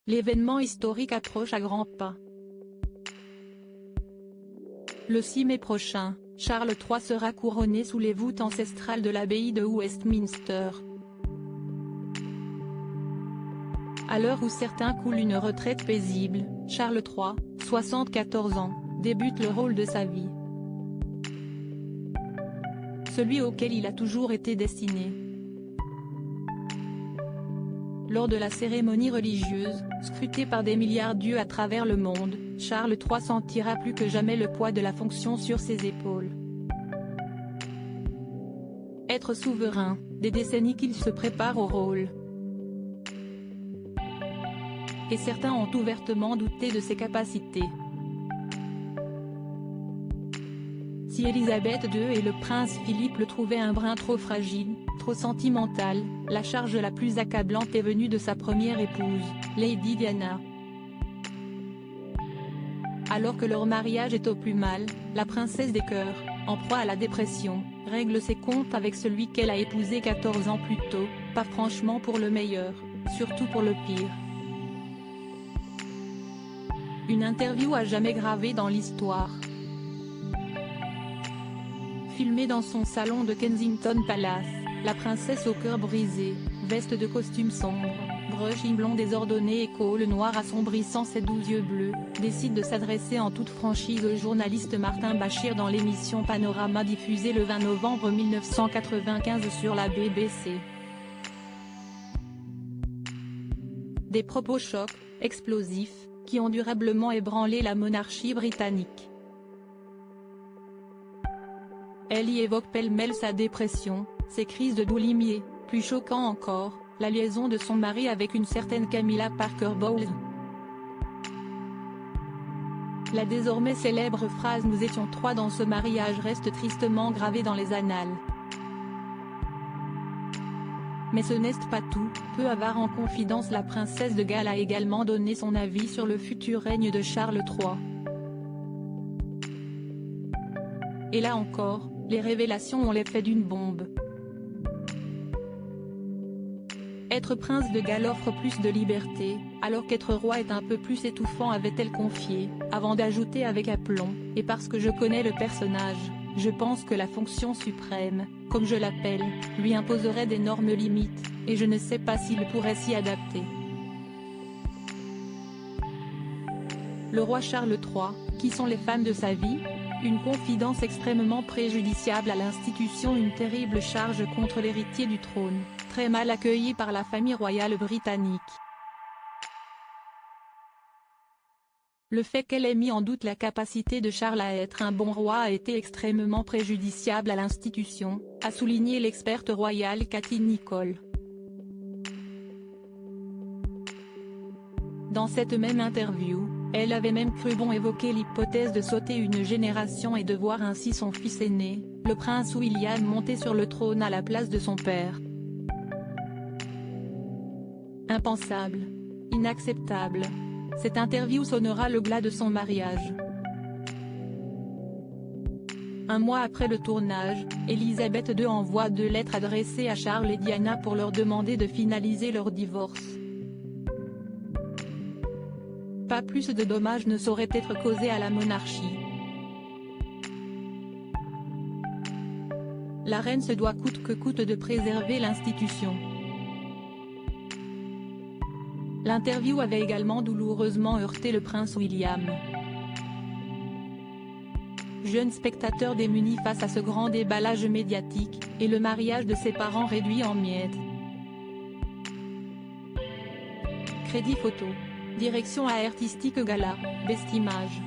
L'événement historique approche à grands pas. Le 6 mai prochain, Charles III sera couronné sous les voûtes ancestrales de l'abbaye de Westminster. À l'heure où certains coulent une retraite paisible, Charles III, 74 ans, débute le rôle de sa vie. Celui auquel il a toujours été destiné. Lors de la cérémonie religieuse, scrutée par des milliards d'yeux à travers le monde, Charles III sentira plus que jamais le poids de la fonction sur ses épaules. Être souverain, des décennies qu'il se prépare au rôle. Et certains ont ouvertement douté de ses capacités. Si Élisabeth II et le prince Philippe le trouvaient un brin trop fragile, trop sentimental, la charge la plus accablante est venue de sa première épouse, Lady Diana. Alors que leur mariage est au plus mal, la princesse des cœurs, en proie à la dépression, règle ses comptes avec celui qu'elle a épousé 14 ans plus tôt, pas franchement pour le meilleur, surtout pour le pire. Une interview à jamais gravée dans l'histoire. Filmée dans son salon de Kensington Palace, la princesse au cœur brisé, veste de costume sombre, brushing blond désordonné et col noir assombrissant ses 12 yeux bleus, décide de s'adresser en toute franchise au journaliste Martin Bashir dans l'émission Panorama diffusée le 20 novembre 1995 sur la BBC. Des propos chocs, explosifs, qui ont durablement ébranlé la monarchie britannique. Elle y évoque pêle-mêle sa dépression, ses crises de boulimie, plus choquant encore, la liaison de son mari avec une certaine Camilla Parker Bowles. La désormais célèbre phrase « Nous étions trois dans ce mariage » reste tristement gravée dans les annales. Mais ce n'est pas tout, peu avare en confidence, la princesse de Galles a également donné son avis sur le futur règne de Charles III. Et là encore, les révélations ont l'effet d'une bombe. Être prince de Galles offre plus de liberté, alors qu'être roi est un peu plus étouffant, avait-elle confié, avant d'ajouter avec aplomb, et parce que je connais le personnage, je pense que la fonction suprême, comme je l'appelle, lui imposerait d'énormes limites, et je ne sais pas s'il pourrait s'y adapter. Le roi Charles III, qui sont les femmes de sa vie ? Une confidence extrêmement préjudiciable à l'institution, une terrible charge contre l'héritier du trône, très mal accueilli par la famille royale britannique. Le fait qu'elle ait mis en doute la capacité de Charles à être un bon roi a été extrêmement préjudiciable à l'institution, a souligné l'experte royale Cathy Nicholl. Dans cette même interview, elle avait même cru bon évoquer l'hypothèse de sauter une génération et de voir ainsi son fils aîné, le prince William, monter sur le trône à la place de son père. Impensable. Inacceptable. Cette interview sonnera le glas de son mariage. Un mois après le tournage, Élisabeth II envoie 2 lettres adressées à Charles et Diana pour leur demander de finaliser leur divorce. Pas plus de dommages ne sauraient être causés à la monarchie. La reine se doit coûte que coûte de préserver l'institution. L'interview avait également douloureusement heurté le prince William. Jeune spectateur démuni face à ce grand déballage médiatique, et le mariage de ses parents réduit en miettes. Crédit photo. Direction artistique Gala, Best Images.